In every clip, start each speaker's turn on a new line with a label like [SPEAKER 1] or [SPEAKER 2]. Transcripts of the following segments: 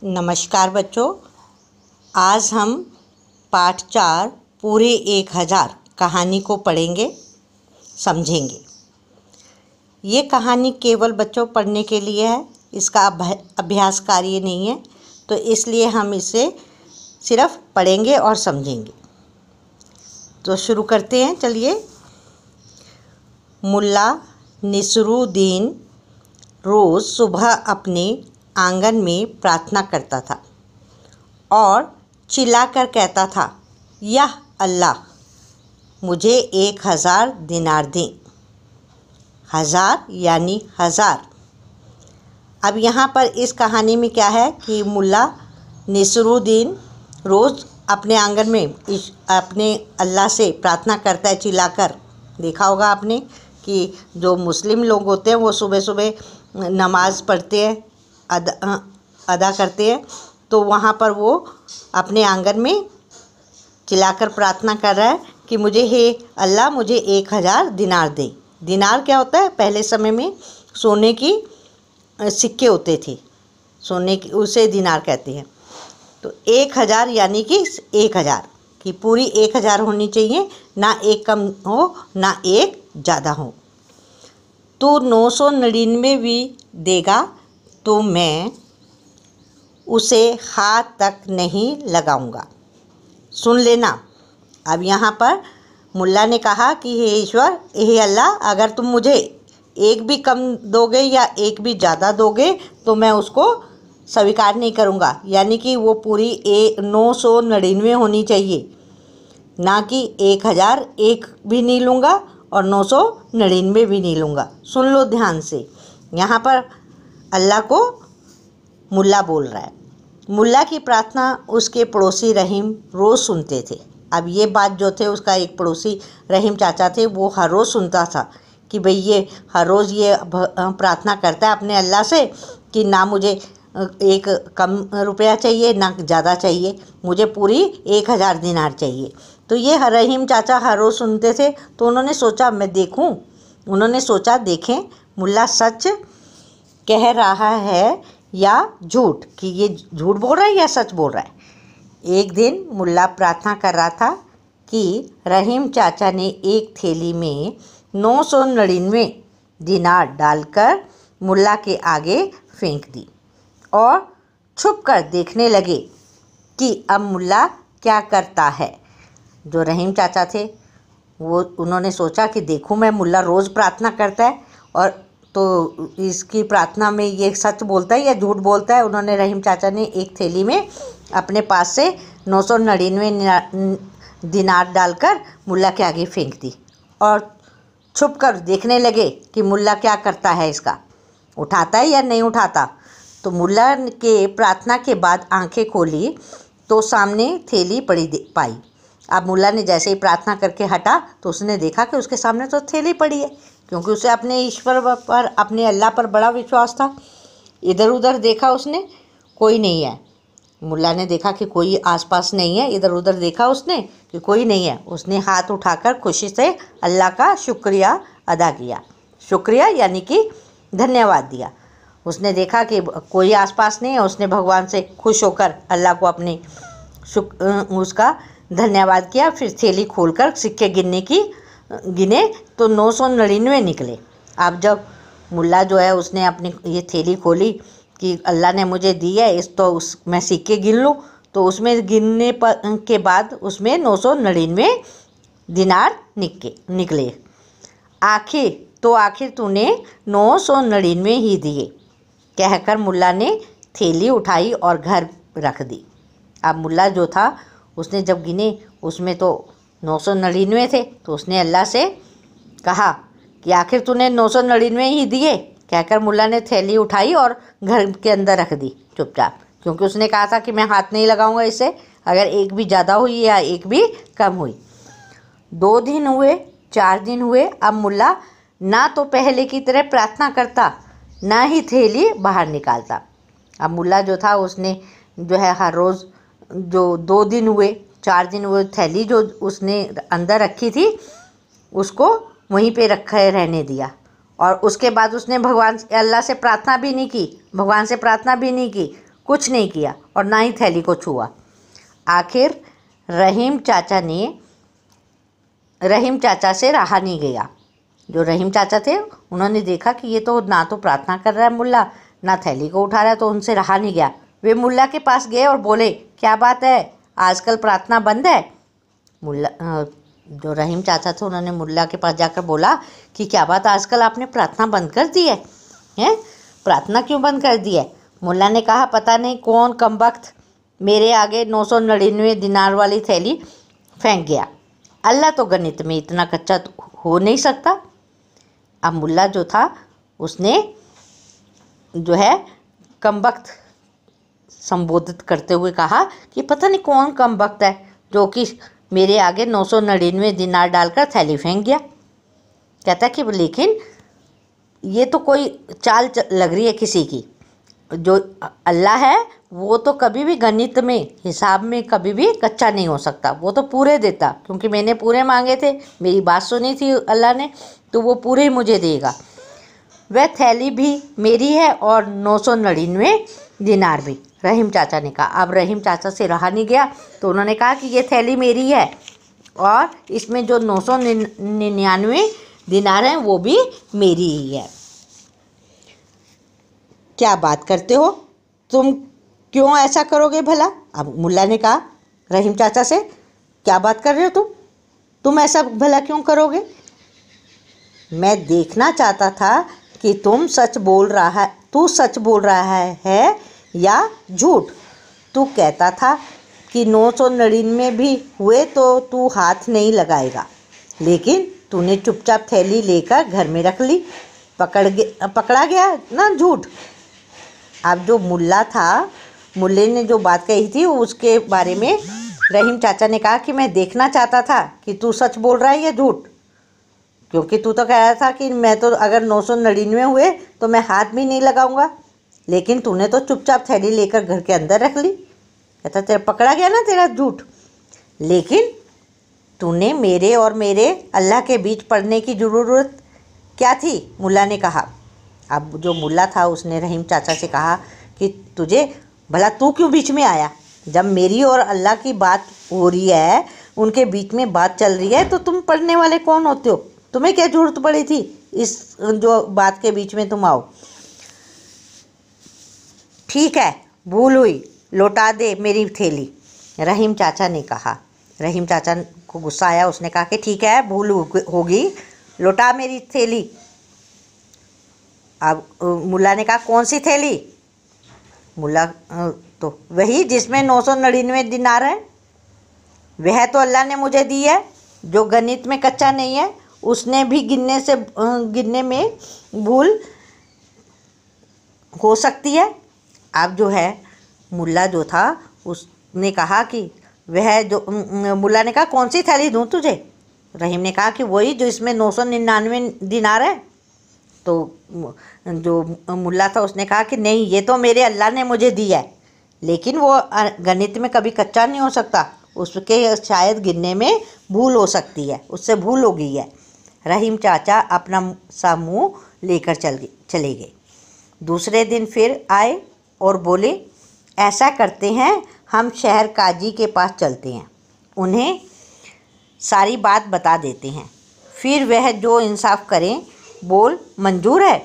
[SPEAKER 1] नमस्कार बच्चों, आज हम पाठ 4 पूरे 1000 कहानी को पढ़ेंगे, समझेंगे। ये कहानी केवल बच्चों पढ़ने के लिए है, इसका अभ्यास कार्य नहीं है, तो इसलिए हम इसे सिर्फ पढ़ेंगे और समझेंगे। तो शुरू करते हैं, चलिए। मुल्ला नसीरुद्दीन रोज़ सुबह अपने आंगन में प्रार्थना करता था और चिल्लाकर कहता था, यह अल्लाह, मुझे 1000 दिनार दें। 1000 यानी 1000। अब यहाँ पर इस कहानी में क्या है कि मुल्ला नसीरुद्दीन रोज़ अपने आंगन में अपने अल्लाह से प्रार्थना करता है चिल्लाकर। देखा होगा आपने कि जो मुस्लिम लोग होते हैं वो सुबह सुबह नमाज़ पढ़ते हैं, अदा करते हैं, तो वहाँ पर वो अपने आंगन में चिल्लाकर प्रार्थना कर रहा है कि मुझे, हे अल्लाह, मुझे 1000 दिनार दे। दिनार क्या होता है? पहले समय में सोने की सिक्के होते थे, सोने की, उसे दिनार कहते हैं। तो 1000 यानी कि 1000 की पूरी 1000 होनी चाहिए, ना एक कम हो ना एक ज़्यादा हो। तो 999 भी देगा तो मैं उसे हाथ तक नहीं लगाऊंगा। सुन लेना। अब यहाँ पर मुल्ला ने कहा कि हे ईश्वर, हे अल्लाह, अगर तुम मुझे एक भी कम दोगे या एक भी ज़्यादा दोगे तो मैं उसको स्वीकार नहीं करूँगा। यानी कि वो पूरी 999 होनी चाहिए, ना कि 1000 एक भी नहीं लूँगा और 999 भी नहीं लूँगा। सुन लो ध्यान से। यहाँ पर अल्लाह को मुल्ला बोल रहा है। मुल्ला की प्रार्थना उसके पड़ोसी रहीम रोज़ सुनते थे। अब ये बात जो थे, उसका एक पड़ोसी रहीम चाचा थे, वो हर रोज़ सुनता था कि भाई ये हर रोज़ ये प्रार्थना करता है अपने अल्लाह से कि ना मुझे एक कम रुपया चाहिए ना ज़्यादा चाहिए, मुझे पूरी 1000 दिनार चाहिए। तो ये रहीम चाचा हर रोज़ सुनते थे, तो उन्होंने सोचा मैं देखूं। उन्होंने सोचा देखें मुल्ला सच कह रहा है या झूठ, कि ये झूठ बोल रहा है या सच बोल रहा है। एक दिन मुल्ला प्रार्थना कर रहा था कि रहीम चाचा ने एक थैली में 999 दिनार डालकर मुल्ला के आगे फेंक दी और छुप कर देखने लगे कि अब मुल्ला क्या करता है। जो रहीम चाचा थे वो उन्होंने सोचा कि देखूं मैं, मुल्ला रोज़ प्रार्थना करता है और तो इसकी प्रार्थना में ये सच बोलता है या झूठ बोलता है। उन्होंने, रहीम चाचा ने एक थैली में अपने पास से 999 दिनार डालकर मुल्ला के आगे फेंक दी और छुप कर देखने लगे कि मुल्ला क्या करता है, इसका उठाता है या नहीं उठाता। तो मुल्ला के प्रार्थना के बाद आंखें खोली तो सामने थैली पड़ी पाई। अब मुल्ला ने जैसे ही प्रार्थना करके हटा तो उसने देखा कि उसके सामने तो थैली पड़ी है, क्योंकि उसे अपने ईश्वर पर, अपने अल्लाह पर बड़ा विश्वास था। इधर उधर देखा उसने, कोई नहीं है। मुल्ला ने देखा कि कोई आसपास नहीं है, इधर उधर देखा उसने कि कोई नहीं है। उसने हाथ उठाकर खुशी से अल्लाह का शुक्रिया अदा किया। शुक्रिया यानी कि धन्यवाद दिया। उसने देखा कि कोई आसपास नहीं है, उसने भगवान से खुश होकर अल्लाह को अपने उसका धन्यवाद किया। फिर थैली खोलकर सिक्के गिने तो 999 निकले। अब जब मुल्ला जो है उसने अपनी ये थैली खोली कि अल्लाह ने मुझे दी है, मैं सिक्के गिन लूँ, तो उसमें गिनने के बाद उसमें 999 दिनार निकले। आखिर तूने 999 ही दिए, कहकर मुल्ला ने थैली उठाई और घर रख दी। अब मुल्ला जो था उसने जब गिने उसमें तो 999 थे, तो उसने अल्लाह से कहा कि आखिर तूने 999 ही दिए, कहकर मुल्ला ने थैली उठाई और घर के अंदर रख दी चुपचाप, क्योंकि उसने कहा था कि मैं हाथ नहीं लगाऊंगा इससे, अगर एक भी ज़्यादा हुई या एक भी कम हुई। 2 दिन हुए, 4 दिन हुए। अब मुल्ला ना तो पहले की तरह प्रार्थना करता, ना ही थैली बाहर निकालता। अब मुल्ला जो था उसने जो है हर रोज़, जो 2 दिन हुए, 4 दिन हुए, थैली जो उसने अंदर रखी थी उसको वहीं पे रखे रहने दिया और उसके बाद उसने भगवान अल्लाह से प्रार्थना भी नहीं की, भगवान से प्रार्थना भी नहीं की। कुछ नहीं किया और ना ही थैली को छुआ। आखिर रहीम चाचा से रहा नहीं गया। जो रहीम चाचा थे उन्होंने देखा कि ये तो ना तो प्रार्थना कर रहा है मुल्ला, ना थैली को उठा रहा है, तो उनसे रहा नहीं गया। वे मुल्ला के पास गए और बोले, क्या बात है, आजकल प्रार्थना बंद है? जो रहीम चाचा थे उन्होंने मुल्ला के पास जाकर बोला कि क्या बात, आजकल आपने प्रार्थना बंद कर दी है? हैं, प्रार्थना क्यों बंद कर दी है? मुल्ला ने कहा, पता नहीं कौन कमबख्त मेरे आगे 999 दिनार वाली थैली फेंक गया। अल्लाह तो गणित में इतना कच्चा तो हो नहीं सकता। अब मुल्ला जो था उसने जो है कमबख्त संबोधित करते हुए कहा कि पता नहीं कौन कमबख्त है जो कि मेरे आगे 999 दिनार डालकर थैली फेंक गया। कहता कि लेकिन ये तो कोई चाल लग रही है किसी की। जो अल्लाह है वो तो कभी भी गणित में, हिसाब में कभी भी कच्चा नहीं हो सकता। वो तो पूरे देता, क्योंकि मैंने पूरे मांगे थे, मेरी बात सुनी थी अल्लाह ने, तो वो पूरे मुझे देगा। वह थैली भी मेरी है और 999 दिनार भी। रहीम चाचा ने कहा। अब रहीम चाचा से रहा नहीं गया, तो उन्होंने कहा कि ये थैली मेरी है और इसमें जो 999 दिनार हैं वो भी मेरी ही है। क्या बात करते हो, तुम क्यों ऐसा करोगे भला? अब मुल्ला ने कहा रहीम चाचा से, क्या बात कर रहे हो तुम ऐसा भला क्यों करोगे? मैं देखना चाहता था कि तू सच बोल रहा है या झूठ। तू कहता था कि 999 भी हुए तो तू हाथ नहीं लगाएगा, लेकिन तूने चुपचाप थैली लेकर घर में रख ली। पकड़ा गया ना झूठ। अब जो मुल्ले ने जो बात कही थी उसके बारे में रहीम चाचा ने कहा कि मैं देखना चाहता था कि तू सच बोल रहा है या झूठ, क्योंकि तू तो कह रहा था कि मैं तो अगर 999 हुए तो मैं हाथ भी नहीं लगाऊंगा, लेकिन तूने तो चुपचाप थैली लेकर घर के अंदर रख ली। कहता तेरा पकड़ा गया ना तेरा झूठ। लेकिन तूने मेरे और मेरे अल्लाह के बीच पड़ने की ज़रूरत क्या थी? मुल्ला ने कहा। अब जो मुल्ला था उसने रहीम चाचा से कहा कि भला तू क्यों बीच में आया? जब मेरी और अल्लाह की बात हो रही है, उनके बीच में बात चल रही है, तो तुम पढ़ने वाले कौन होते हो? तुम्हें क्या जरूरत पड़ी थी इस जो बात के बीच में तुम आओ? ठीक है, भूल हुई, लौटा दे मेरी थैली, रहीम चाचा ने कहा। रहीम चाचा को गुस्सा आया, उसने कहा कि ठीक है, भूल होगी, लौटा मेरी थैली। अब मुल्ला ने कहा कौन सी थैली? मुल्ला तो वही जिसमें 999 दिनार है, वह तो अल्लाह ने मुझे दी है। जो गणित में कच्चा नहीं है उसने भी गिनने में भूल हो सकती है। अब जो है मुल्ला जो था उसने कहा कि मुल्ला ने कहा कौन सी थैली दूँ तुझे? रहीम ने कहा कि वही जो इसमें 999 दिनार है। तो जो मुल्ला था उसने कहा कि नहीं, ये तो मेरे अल्लाह ने मुझे दी है, लेकिन वो गणित में कभी कच्चा नहीं हो सकता, उसके शायद गिनने में भूल हो सकती है, उससे भूल हो गई है। रहीम चाचा अपना सा मुँह लेकर चले गए। दूसरे दिन फिर आए और बोले, ऐसा करते हैं, हम शहर काजी के पास चलते हैं, उन्हें सारी बात बता देते हैं, फिर वह जो इंसाफ करें बोल मंजूर है।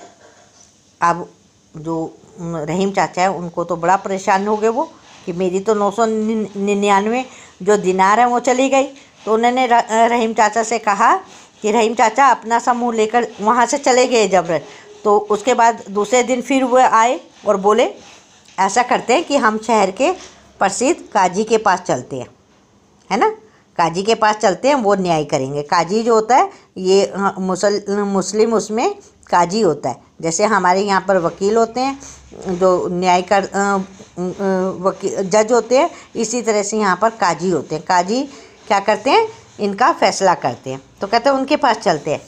[SPEAKER 1] अब जो रहीम चाचा है उनको तो बड़ा परेशान हो गए वो कि मेरी तो 999 जो दिनार है वो चली गई। तो उन्होंने रहीम चाचा से कहा कि रहीम चाचा अपना सा मुँह लेकर वहाँ से चले गए जबरन। तो उसके बाद दूसरे दिन फिर वो आए और बोले, ऐसा करते हैं कि हम शहर के प्रसिद्ध काजी के पास चलते हैं, है ना, काजी के पास चलते हैं, वो न्याय करेंगे। काजी जो होता है ये मुस्लिम उसमें काजी होता है, जैसे हमारे यहाँ पर वकील होते हैं जो न्याय कर जज होते हैं, इसी तरह से यहाँ पर काजी होते हैं। काजी क्या करते हैं, इनका फैसला करते हैं। तो कहते हैं उनके पास चलते हैं,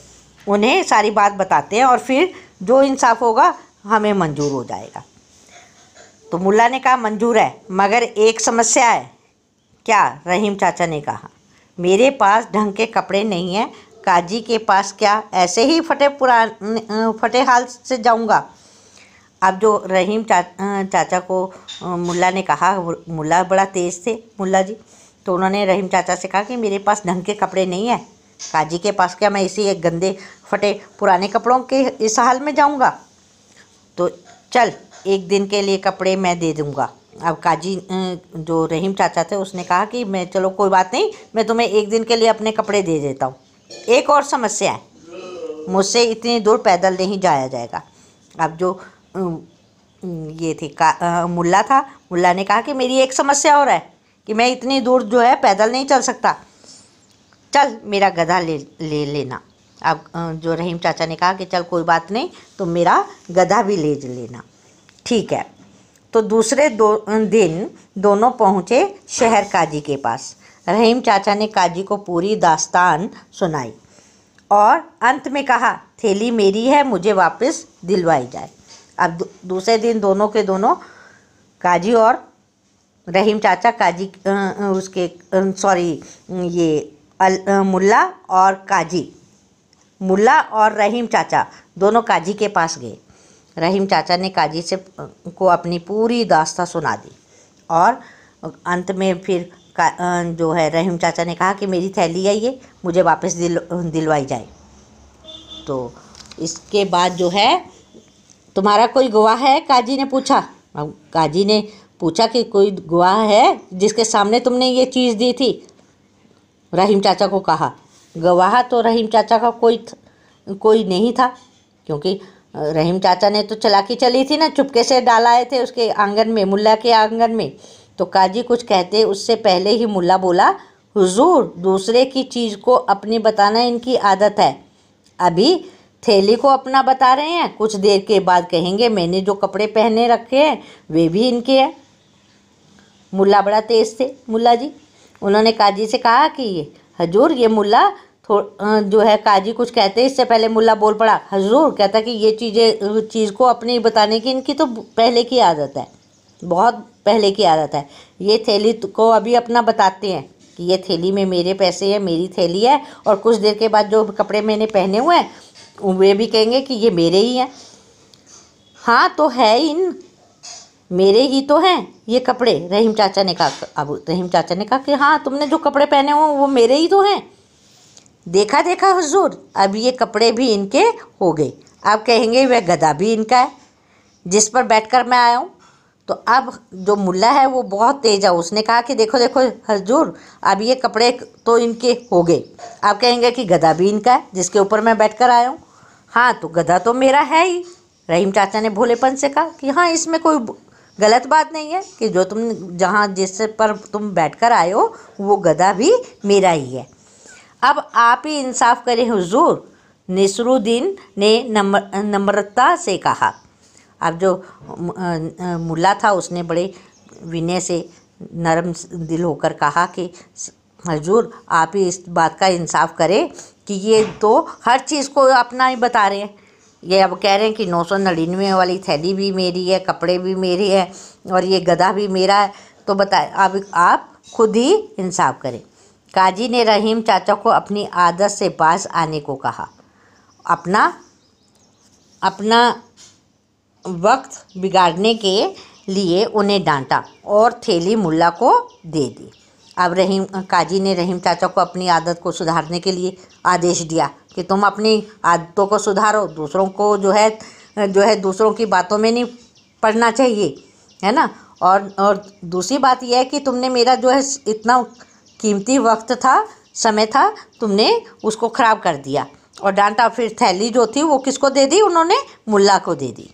[SPEAKER 1] उन्हें सारी बात बताते हैं और फिर जो इंसाफ होगा हमें मंजूर हो जाएगा। तो मुल्ला ने कहा मंजूर है, मगर एक समस्या है। क्या? रहीम चाचा ने कहा, मेरे पास ढंग के कपड़े नहीं हैं, काजी के पास क्या ऐसे ही फटे हाल से जाऊंगा? अब जो रहीम चाचा को मुल्ला ने कहा, मुल्ला बड़ा तेज़ थे मुल्ला जी, तो उन्होंने रहीम चाचा से कहा कि मेरे पास ढंग के कपड़े नहीं है, काजी के पास क्या मैं इसी एक गंदे फटे पुराने कपड़ों के इस हाल में जाऊंगा? तो चल एक दिन के लिए कपड़े मैं दे दूंगा। अब काजी जो रहीम चाचा थे उसने कहा कि मैं, चलो कोई बात नहीं, मैं तुम्हें एक दिन के लिए अपने कपड़े दे देता हूँ। एक और समस्या है, मुझसे इतनी दूर पैदल नहीं जाया जाएगा। अब जो ये थी मुल्ला था, मुल्ला ने कहा कि मेरी एक समस्या और है कि मैं इतनी दूर जो है पैदल नहीं चल सकता, चल मेरा गधा ले लेना। अब जो रहीम चाचा ने कहा कि चल कोई बात नहीं, तो मेरा गधा भी ले लेना। ठीक है। तो दूसरे दिन दोनों पहुँचे शहर काजी के पास। रहीम चाचा ने काजी को पूरी दास्तान सुनाई और अंत में कहा, थैली मेरी है, मुझे वापस दिलवाई जाए। अब दूसरे दिन दोनों के दोनों काजी और रहीम चाचा मुल्ला और रहीम चाचा दोनों काजी के पास गए। रहीम चाचा ने काजी से को अपनी पूरी दास्तां सुना दी और अंत में फिर जो है रहीम चाचा ने कहा कि मेरी थैली है ये, मुझे वापस दिलवाई जाए। तो इसके बाद जो है, तुम्हारा कोई गवाह है? काजी ने पूछा। अब काजी ने पूछा कि कोई गवाह है जिसके सामने तुमने ये चीज़ दी थी? रहीम चाचा को कहा। गवाह तो रहीम चाचा का कोई नहीं था, क्योंकि रहीम चाचा ने तो चालाकी चली थी ना, चुपके से डाल आए थे उसके आंगन में, मुल्ला के आंगन में। तो काजी कुछ कहते उससे पहले ही मुल्ला बोला, हुजूर, दूसरे की चीज़ को अपनी बताना इनकी आदत है। अभी थैली को अपना बता रहे हैं, कुछ देर के बाद कहेंगे मैंने जो कपड़े पहने रखे हैं वे भी इनके हैं। मुल्ला बड़ा तेज़ थे मुल्ला जी, उन्होंने काजी से कहा कि ये हजूर, ये मुल्ला जो है, काजी कुछ कहते इससे पहले मुल्ला बोल पड़ा, हजूर, कहता कि ये चीज़ को अपनी बताने की इनकी तो पहले की आदत है, बहुत पहले की आदत है। ये थैली को अभी अपना बताते हैं कि ये थैली में मेरे पैसे हैं, मेरी थैली है, और कुछ देर के बाद जो कपड़े मैंने पहने हुए हैं वे भी कहेंगे कि ये मेरे ही हैं। हाँ तो है, मेरे ही तो हैं ये कपड़े, रहीम चाचा ने कहा। अब रहीम चाचा ने कहा कि हाँ, तुमने जो कपड़े पहने हुए वो मेरे ही तो हैं। देखा देखा हुजूर, अब ये कपड़े भी इनके हो गए। अब कहेंगे वह गधा भी इनका है जिस पर बैठकर मैं आया हूँ। तो अब जो मुल्ला है वो बहुत तेज है, उसने कहा कि देखो देखो हुजूर, अब ये कपड़े तो इनके हो गए। अब कहेंगे कि गधा भी इनका है जिसके ऊपर मैं बैठकर आया हूँ। हाँ तो गधा तो मेरा है ही। रहीम चाचा ने भोलेपन से कहा कि हाँ, इसमें कोई गलत बात नहीं है कि जो तुम जहाँ जिस पर तुम बैठकर आए हो वो गधा भी मेरा ही है। अब आप ही इंसाफ करें हुजूर, नसरुद्दीन ने नम्रता से कहा। अब जो मुल्ला था उसने बड़े विनय से नरम दिल होकर कहा कि हुजूर, आप ही इस बात का इंसाफ करें कि ये तो हर चीज़ को अपना ही बता रहे हैं। ये अब कह रहे हैं कि 999 वाली थैली भी मेरी है, कपड़े भी मेरे हैं और ये गधा भी मेरा है। तो बताए, अब आप खुद ही इंसाफ करें। काजी ने रहीम चाचा को अपनी आदत से बाज आने को कहा, अपना वक्त बिगाड़ने के लिए उन्हें डांटा और थैली मुल्ला को दे दी। अब काजी ने रहीम चाचा को अपनी आदत को सुधारने के लिए आदेश दिया कि तुम अपनी आदतों को सुधारो, दूसरों को जो है दूसरों की बातों में नहीं पड़ना चाहिए, है ना। और दूसरी बात यह है कि तुमने मेरा जो है इतना कीमती वक्त था, समय था, तुमने उसको ख़राब कर दिया और डांटा। फिर थैली जो थी वो किसको दे दी? उन्होंने मुल्ला को दे दी।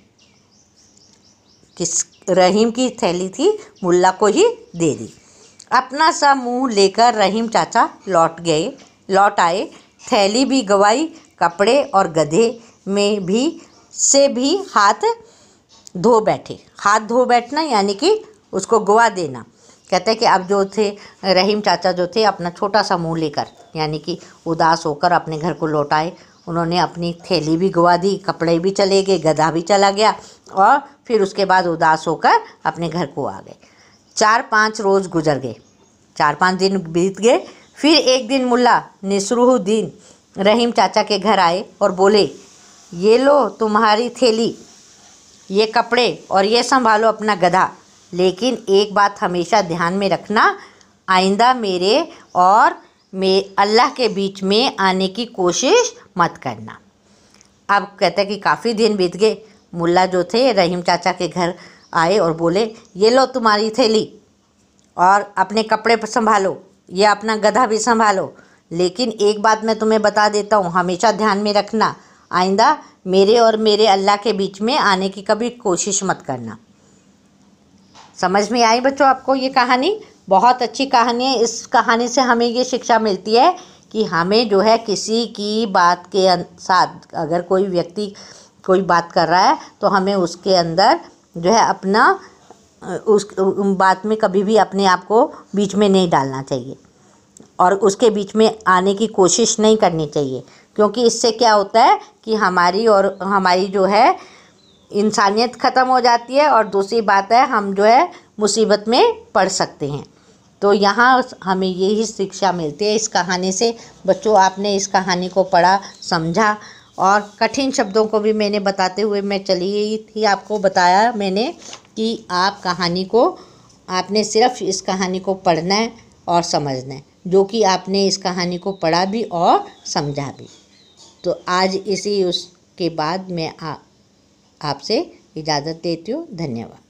[SPEAKER 1] रहीम की थैली थी, मुल्ला को ही दे दी। अपना सा मुंह लेकर रहीम चाचा लौट आए। थैली भी गवाई, कपड़े और गधे में भी हाथ धो बैठना यानी कि उसको गवा देना। कहते हैं कि अब जो थे रहीम चाचा जो थे अपना छोटा सा मुंह लेकर यानी कि उदास होकर अपने घर को लौट आए। उन्होंने अपनी थैली भी गवा दी, कपड़े भी चले गए, गधा भी चला गया और फिर उसके बाद उदास होकर अपने घर को आ गए। 4-5 रोज़ गुजर गए, 4-5 दिन बीत गए। फिर एक दिन मुल्ला नसरुद्दीन रहीम चाचा के घर आए और बोले, ये लो तुम्हारी थैली, ये कपड़े और ये संभालो अपना गधा, लेकिन एक बात हमेशा ध्यान में रखना, आइंदा मेरे और अल्लाह के बीच में आने की कोशिश मत करना। अब कहते हैं कि काफ़ी दिन बीत गए। मुल्ला जो थे रहीम चाचा के घर आए और बोले, ये लो तुम्हारी थैली और अपने कपड़े संभालो, ये अपना गधा भी संभालो, लेकिन एक बात मैं तुम्हें बता देता हूँ, हमेशा ध्यान में रखना, आइंदा मेरे और मेरे अल्लाह के बीच में आने की कभी कोशिश मत करना। समझ में आई बच्चों आपको ये कहानी? बहुत अच्छी कहानी है। इस कहानी से हमें ये शिक्षा मिलती है कि हमें जो है किसी की बात के साथ, अगर कोई व्यक्ति कोई बात कर रहा है तो हमें उसके अंदर जो है अपना उस बात में कभी भी अपने आप को बीच में नहीं डालना चाहिए और उसके बीच में आने की कोशिश नहीं करनी चाहिए, क्योंकि इससे क्या होता है कि हमारी जो है इंसानियत ख़त्म हो जाती है और दूसरी बात है हम जो है मुसीबत में पड़ सकते हैं। तो यहाँ हमें यही शिक्षा मिलती है इस कहानी से। बच्चों, आपने इस कहानी को पढ़ा, समझा और कठिन शब्दों को भी मैंने बताते हुए मैं चली गई थी, आपको बताया मैंने कि आप कहानी को, आपने सिर्फ इस कहानी को पढ़ना है और समझना है, जो कि आपने इस कहानी को पढ़ा भी और समझा भी। तो आज उसके बाद मैं आपसे इजाज़त देती हूँ। धन्यवाद।